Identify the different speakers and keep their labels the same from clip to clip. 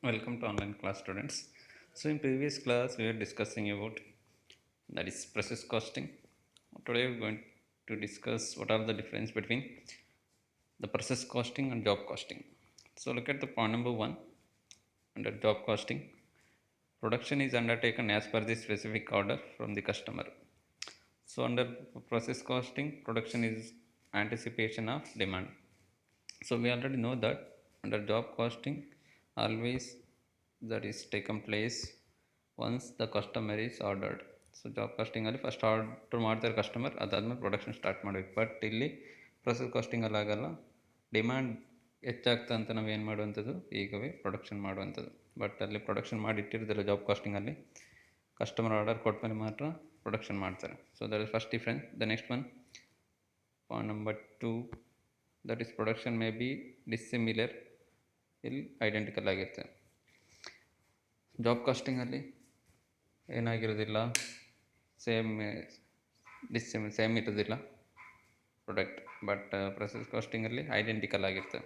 Speaker 1: Welcome to online class students. So in previous class we were discussing about that is process costing. Today we're going to discuss what are the difference between the process costing and job costing. So look at the point number 1 under job costing. Production is undertaken as per the specific order from the customer. So under process costing, production is anticipation of demand. So we already know that under job costing always that is taken place once the customer is ordered. So job costing ಅಲ್ಲಿ first order ಮಾಡ್ತಾರೆ customer, ಅದಾದ್ಮೇಲೆ production start ಮಾಡಬೇಕು. But ಇಲ್ಲಿ process costing ಅಲ್ಲಿ ಆಗಲ್ಲ. Demand ಹೆಚ್ಚಾಗ್ತಾ ಅಂತ ನಾವು ಏನು ಮಾಡುವಂಥದ್ದು, ಈಗವೇ ಪ್ರೊಡಕ್ಷನ್ ಮಾಡುವಂಥದ್ದು. ಬಟ್ ಅಲ್ಲಿ ಪ್ರೊಡಕ್ಷನ್ ಮಾಡಿ ಇಟ್ಟಿರೋದಿಲ್ಲ ಜಾಬ್ ಕಾಸ್ಟಿಂಗಲ್ಲಿ. ಕಸ್ಟಮರ್ ಆರ್ಡರ್ ಕೊಟ್ಮೇಲೆ ಮಾತ್ರ ಪ್ರೊಡಕ್ಷನ್ ಮಾಡ್ತಾರೆ. So that is first difference. The next one point number 2, that is production may be dissimilar, ಇಲ್ಲಿ ಐಡೆಂಟಿಕಲ್ ಆಗಿರುತ್ತೆ. ಜಾಬ್ ಕಾಸ್ಟಿಂಗಲ್ಲಿ ಏನಾಗಿರೋದಿಲ್ಲ, ಸೇಮ್ ಇರೋದಿಲ್ಲ ಪ್ರಾಡಕ್ಟ್. ಬಟ್ ಪ್ರೊಸೆಸ್ ಕಾಸ್ಟಿಂಗಲ್ಲಿ ಐಡೆಂಟಿಕಲ್ ಆಗಿರುತ್ತೆ.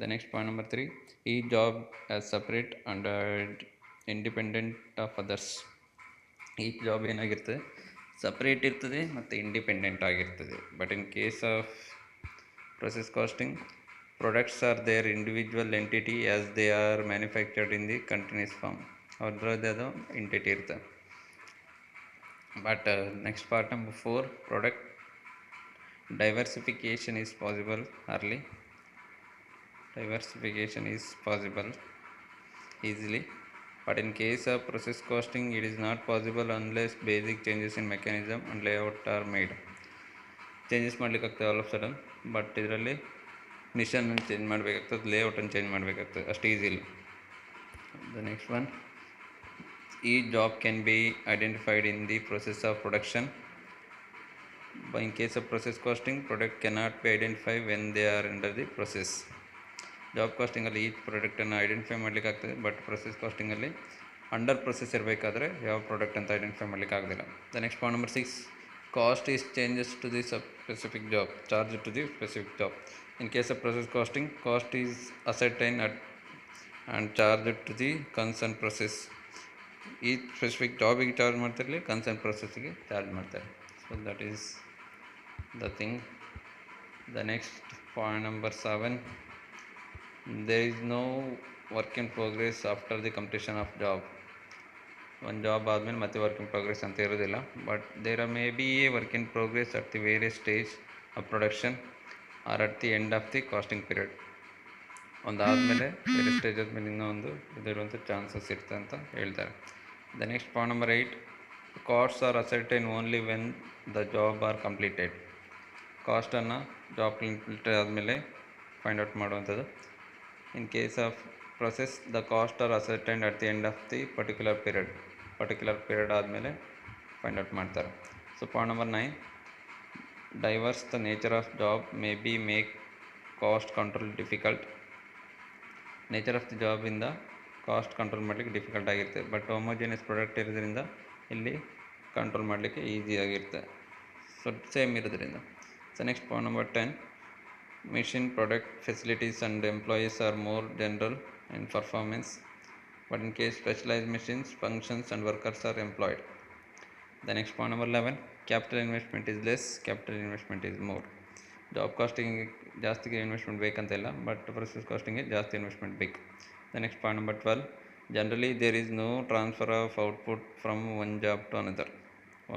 Speaker 1: ದ ನೆಕ್ಸ್ಟ್ ಪಾಯಿಂಟ್ ನಂಬರ್ 3, ಈ job as separate and independent of others. ಈ job ಏನಾಗಿರ್ತದೆ, separate ಇರ್ತದೆ ಮತ್ತು ಇಂಡಿಪೆಂಡೆಂಟ್ ಆಗಿರ್ತದೆ. But in case of process costing, products are their individual entity as they are manufactured in the continuous form. ಅವ್ರದ್ದೇ ಅದು entity ಇರ್ತದೆ. But next part number 4, product diversification is possible early. Diversification is possible easily, but in case of process costing it is not possible unless basic changes in mechanism and layout are made. Changes ಮಾಡ್ಲಿಕ್ಕೆ ಆಗ್ತದೆ all of sudden, but ಇದರಲ್ಲಿ ನಿಶನ್ನು change ಮಾಡಬೇಕಾಗ್ತದೆ, ಲೇಔಟನ್ನು change ಮಾಡಬೇಕಾಗ್ತದೆ, ಅಷ್ಟು easy ಇಲ್ಲ. The next one, ಈ job can be identified in the process of production. In case of process costing, product cannot be identify when they are under the process. Job ಕಾಸ್ಟಿಂಗಲ್ಲಿ ಈ ಪ್ರಾಡಕ್ಟನ್ನು identify ಮಾಡಲಿಕ್ಕೆ ಆಗ್ತದೆ, but process ಕಾಸ್ಟಿಂಗಲ್ಲಿ under process ಇರಬೇಕಾದ್ರೆ ಯಾವ product ಅಂತ identify ಮಾಡಲಿಕ್ಕೆ ಆಗೋದಿಲ್ಲ. The next point number 6, cost is changes to the specific job, charge to the specific job. In case of process costing, cost is ascertained and charged to the concerned process. ಈ specific ಜಾಬಿಗೆ charge ಮಾಡ್ತಿರಲಿ, concern ಪ್ರೊಸೆಸ್ಗೆ charge ಮಾಡ್ತಾರೆ. So that is the thing. The next point number 7, there is no work in progress after the completion of job. ಒಂದು job ಆದಮೇಲೆ ಮತ್ತೆ work in progress ಅಂತ ಇರೋದಿಲ್ಲ, but there are may be a work in progress at the various stage of production or at the end of the costing period. ಒಂದಾದಮೇಲೆ ಬೇರೆ stage ಆದಮೇಲೆ ಇನ್ನೂ ಒಂದು ಇದಿರುವಂಥ ಚಾನ್ಸಸ್ ಇರ್ತದೆ ಅಂತ ಹೇಳ್ತಾರೆ. The next point number 8, costs are ascertain only when the job are completed. ಕಾಸ್ಟನ್ನು job complete ಆದಮೇಲೆ ಫೈಂಡ್ ಔಟ್ ಮಾಡುವಂಥದ್ದು. In case of process, the cost are ascertained at the end of the particular period ಆದಮೇಲೆ find out ಮಾಡ್ತಾರೆ. So point number 9, diverse the nature of job may be make cost control difficult. Nature of the ಜಾಬಿಂದ cost control ಮಾಡಲಿಕ್ಕೆ difficult ಆಗಿರುತ್ತೆ, but homogeneous product ಇರೋದ್ರಿಂದ ಇಲ್ಲಿ control ಮಾಡಲಿಕ್ಕೆ ಈಸಿಯಾಗಿರುತ್ತೆ. So same ಇರೋದ್ರಿಂದ. So next point number 10, machine product facilities and employees are more general in performance, but in case specialized machines, functions and workers are employed. The next point number 11, capital investment is less, capital investment is more. Job costing ಜಾಸ್ತಿಗೆ investment ಬೇಕಂತಿಲ್ಲ, but process ಕಾಸ್ಟಿಂಗ್ಗೆ ಜಾಸ್ತಿ investment ಬೇಕು. The next point number 12, generally there is no transfer of output from one job to another.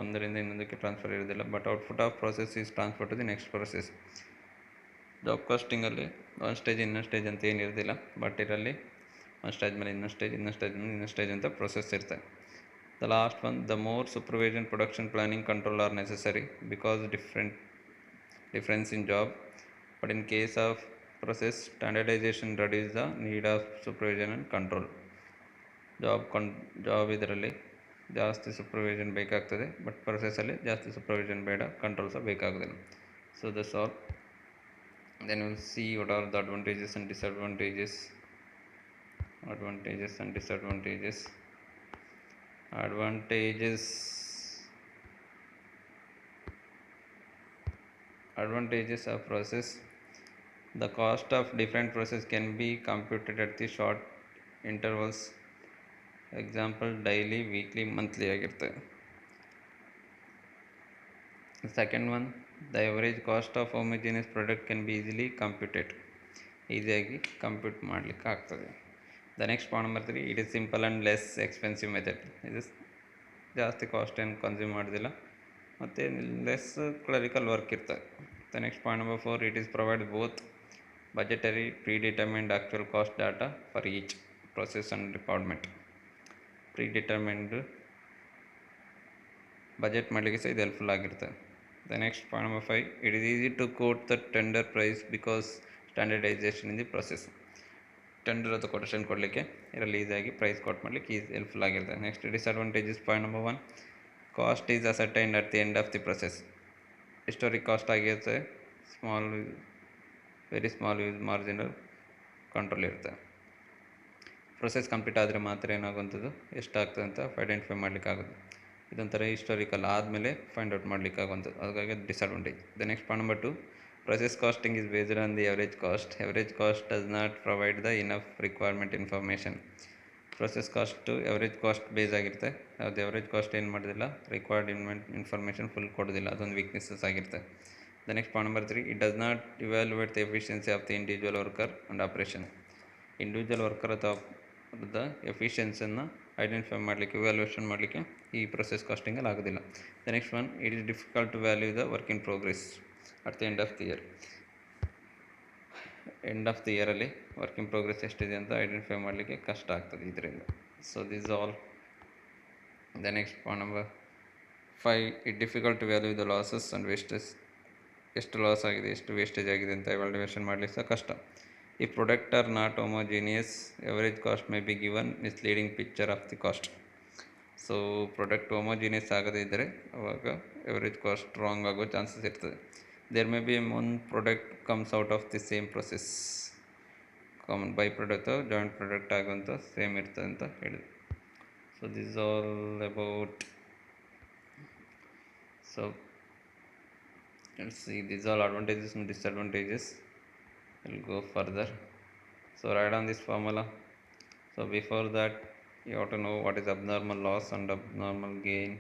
Speaker 1: ಒಂದರಿಂದ ಇನ್ನೊಂದಕ್ಕೆ transfer ಇರೋದಿಲ್ಲ, but output of process is transfer to the next process. Job ಕಾಸ್ಟಿಂಗಲ್ಲಿ ಒಂದು stage ಇನ್ನೊಂದು stage ಅಂತ ಏನಿರೋದಿಲ್ಲ, but ಇದರಲ್ಲಿ ಒಂದು stage ಮೇಲೆ ಇನ್ನೊಂದು ಸ್ಟೇಜ್, ಇನ್ನೊಂದು ಸ್ಟೇಜ್ ಅಂತ ಪ್ರೊಸೆಸ್ ಇರ್ತದೆ. The last one, the more supervision, production planning, control are necessary because difference in job, but in case of process, standardization reduces the need of supervision and control. Job ಇದರಲ್ಲಿ ಜಾಸ್ತಿ supervision ಬೇಕಾಗ್ತದೆ, but ಪ್ರೊಸೆಸ್ಸಲ್ಲಿ ಜಾಸ್ತಿ supervision ಬೇಡ, control ಸಹ ಬೇಕಾಗೋದಿಲ್ಲ. So that's all. Then we'll see what are the advantages and disadvantages. Advantages of process. The cost of different process can be computed at the short intervals example daily, weekly, monthly ಆಗಿರ್ತವೆ. Second one, the average cost of homogeneous product can be ಈಸಿಯಾಗಿ compute ಮಾಡಲಿಕ್ಕೆ ಆಗ್ತದೆ. The next point number 3, it is simple and less expensive method. ಇದು ಜಾಸ್ತಿ cost ಏನು consume ಮಾಡೋದಿಲ್ಲ ಮತ್ತು less clerical work ಇರ್ತದೆ. The next point number 4, it is provide both budgetary predetermined actual cost data for each process and department. Predetermined budget ಮಾಡಲಿಕ್ಕೆ ಸಹ ಇದು helpful ಆಗಿರ್ತದೆ. The next point number 5, it is easy to quote the tender price because standardisation in the process. Tender ಅಥವಾ quotation ಕೊಡಲಿಕ್ಕೆ ಇದರಲ್ಲಿ ಈಸಿಯಾಗಿ price quote ಮಾಡಲಿಕ್ಕೆ helpful ಆಗಿರ್ತದೆ. Next disadvantages point number 1, cost is ascertained at the end of the process. Historic cost ಆಗಿರುತ್ತೆ, very small use marginal control ಇರುತ್ತೆ. Process complete ಆದರೆ ಮಾತ್ರ ಏನಾಗುವಂಥದ್ದು ಎಷ್ಟಾಗ್ತದೆ ಅಂತ ಐಡೆಂಟಿಫೈ ಮಾಡಲಿಕ್ಕೆ ಆಗೋದು. ಇದೊಂಥರ ಹಿಸ್ಟೋರಿಕಲ್ ಆದಮೇಲೆ ಫೈಂಡ್ ಔಟ್ ಮಾಡಲಿಕ್ಕೆ ಆಗುವಂಥದ್ದು, ಹಾಗಾಗಿ disadvantage. The next point number 2, process costing is based on the average cost. Average cost does not provide the enough requirement information. Process cost average cost base ಆಗಿರುತ್ತೆ. ಅದು average cost ಏನು ಮಾಡೋದಿಲ್ಲ, required information full ಕೊಡೋದಿಲ್ಲ, ಅದೊಂದು weaknesses ಆಗಿರುತ್ತೆ. The next point number 3, it does not evaluate the efficiency of the individual worker and operation. Individual worker ಅಥವಾ ಎಫಿಷಿಯನ್ಸಿಯನ್ನು identify ಮಾಡಲಿಕ್ಕೆ, evaluation ಮಾಡಲಿಕ್ಕೆ ಈ ಪ್ರೊಸೆಸ್ ಕಾಸ್ಟಿಂಗಲ್ಲಿ ಆಗೋದಿಲ್ಲ. The next one, it is difficult to value the work in progress at the end of the year. End of the ಇಯರಲ್ಲಿ work in progress ಎಷ್ಟಿದೆ ಅಂತ identify ಮಾಡಲಿಕ್ಕೆ ಕಷ್ಟ ಆಗ್ತದೆ ಇದರಿಂದ. So this all. The next point number 5, it difficult to value the losses and wastage. ಎಷ್ಟು loss ಆಗಿದೆ, ಎಷ್ಟು ವೇಸ್ಟೇಜ್ ಆಗಿದೆ ಅಂತ ಎವ್ಯಾಲ್ಯೂಯೇಷನ್ ಮಾಡಲಿಕ್ಕೆ ಸಹ ಕಷ್ಟ. ಈ product are not homogeneous, average cost may be given misleading picture of the cost. So product homogeneous ಆಗದೇ ಇದ್ದರೆ ಅವಾಗ ಎವರೇಜ್ ಕಾಸ್ಟ್ ರಾಂಗ್ ಆಗೋ ಚಾನ್ಸಸ್ ಇರ್ತದೆ. There may be one product comes out of the same process, common by product joint product ಆಗುವಂಥ same ಇರ್ತದೆ ಅಂತ ಹೇಳಿದೆ. So this all about, so let's see, these all advantages and disadvantages. We'll go further. So write down this formula. So before that you have to know what is abnormal loss and abnormal gain,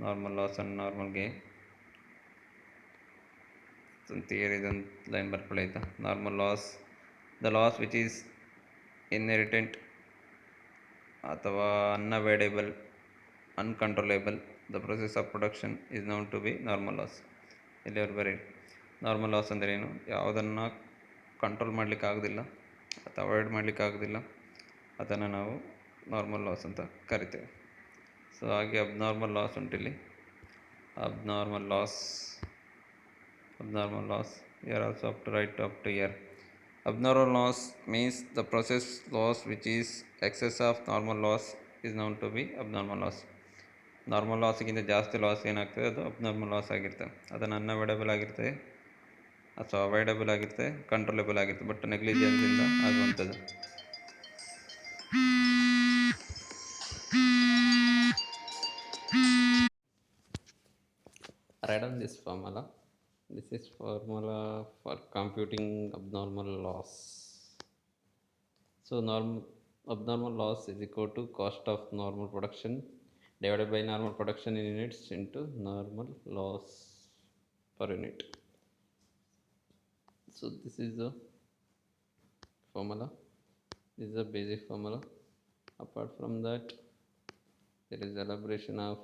Speaker 1: normal loss and normal gain. So theory then line ಬರ್ಕೊಳ್ಳೈತಾ. Normal loss, the loss which is inherent ಅಥವಾ unavoidable, uncontrollable, the process of production is known to be normal loss. ಇಲ್ಲಿಯವ್ರು ಬರೀ normal loss ಅಂದರೆ ಏನು, ಯಾವುದನ್ನು control ಮಾಡಲಿಕ್ಕೆ ಆಗೋದಿಲ್ಲ ಅಥವಾ avoid ಮಾಡಲಿಕ್ಕೆ ಆಗೋದಿಲ್ಲ ಅದನ್ನು ನಾವು ನಾರ್ಮಲ್ ಲಾಸ್ ಅಂತ ಕರಿತೇವೆ. ಸೊ ಹಾಗೆ ಅಬ್ನಾರ್ಮಲ್ ಲಾಸ್ ಉಂಟಿಲ್ಲಿ. Abnormal loss here also up to write up to here. Abnormal loss means the process loss which is excess of normal loss is known to be abnormal loss. Normal ಲಾಸಿಗಿಂತ ಜಾಸ್ತಿ loss ಏನಾಗ್ತದೆ ಅದು abnormal loss ಆಗಿರ್ತದೆ. ಅದನ್ನು unavoidable ಆಗಿರ್ತದೆ ಅಥವಾ avoidable ಆಗಿರ್ತದೆ, controllable ಆಗಿರ್ತದೆ, ಬಟ್ ನೆಗ್ಲಿಜೆನ್ಸಿಂದ ಆಗುವಂಥದ್ದು. Write down this formula. This is formula for computing abnormal loss. So abnormal loss is equal to cost of normal production divided by normal production in units into normal loss per unit. So this is the formula. This is the basic formula. Apart from that, there is elaboration of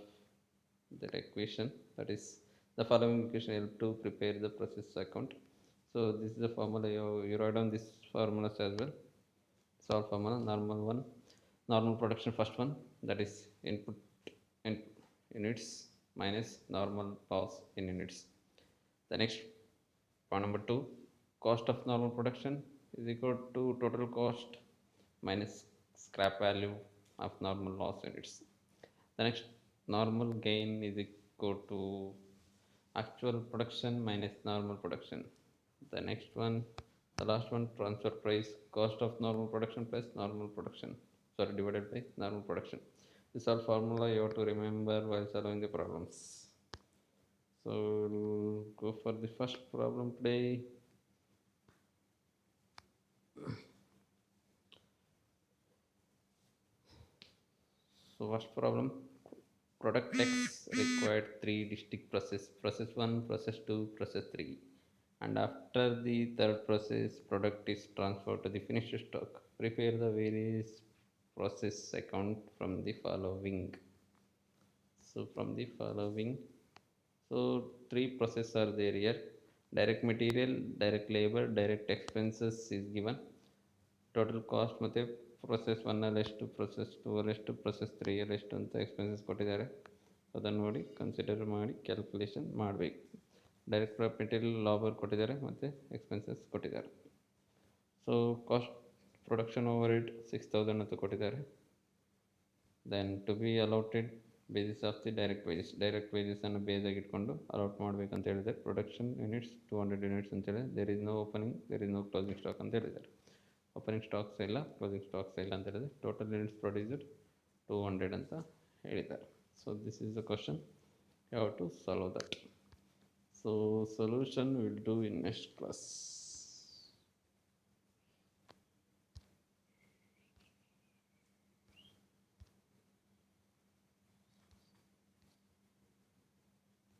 Speaker 1: that equation, that is the following equation help to prepare the process account. So this is the formula. You write down this formulas as well. Solve formula. Normal production, first one, that is input in units minus normal loss in units. The next point number 2, cost of normal production is equal to total cost minus scrap value of normal loss units. The next, normal gain is equal to actual production minus normal production. The next one, the last one, transfer price, cost of normal production plus normal production, divided by normal production. This all formula you have to remember while solving the problems. So we'll go for the first problem today. So first problem, product X required three distinct process 1, process 2, process 3, and after the third process, product is transferred to the finished stock. Prepare the various process account from the following. So from the following, so three processes are there here. Direct material, direct labor, direct expenses is given. Total cost ಮತ್ತೆ process 1 ಅಲ್ಲಿ ಎಷ್ಟು, process 2 ಅಲ್ಲಿ ಎಷ್ಟು, process 3 ಅಲ್ಲಿ ಎಷ್ಟು ಅಂತ expenses ಕೊಟ್ಟಿದ್ದಾರೆ. ಅದನ್ನು ನೋಡಿ ಕನ್ಸಿಡರ್ ಮಾಡಿ ಕ್ಯಾಲ್ಕುಲೇಷನ್ ಮಾಡಬೇಕು. ಡೈರೆಕ್ಟ್ ಮೆಟೀರಿಯಲ್ ಲಾಬರ್ ಕೊಟ್ಟಿದ್ದಾರೆ ಮತ್ತು ಎಕ್ಸ್ಪೆನ್ಸಸ್ ಕೊಟ್ಟಿದ್ದಾರೆ. So cost production overhead 6000 ಅಂತ ಕೊಟ್ಟಿದ್ದಾರೆ. Then to be allotted basis of the direct ವೇಜಸನ್ನು ಬೇಸಾಗಿ ಇಟ್ಕೊಂಡು ಅಲೌಟ್ ಮಾಡಬೇಕಂತ ಹೇಳಿದ್ದಾರೆ. ಪ್ರೊಡಕ್ಷನ್ ಯೂನಿಟ್ಸ್ 200 ಯೂನಿಟ್ಸ್ ಅಂತ ಹೇಳಿದೆ. There is no opening, there is no closing stock ಅಂತ ಹೇಳಿದ್ದಾರೆ. ಓಪನಿಂಗ್ ಸ್ಟಾಕ್ಸ್ ಇಲ್ಲ, ಕ್ಲೋಸಿಂಗ್ ಸ್ಟಾಕ್ಸ್ ಇಲ್ಲ ಅಂತ ಹೇಳಿದೆ. ಟೋಟಲ್ ಯೂನಿಟ್ಸ್ ಪ್ರೊಡ್ಯೂಸ್ಡ್ 200 ಅಂತ ಹೇಳಿದ್ದಾರೆ. So this is the question, you have to solve that. So solution will do in next class.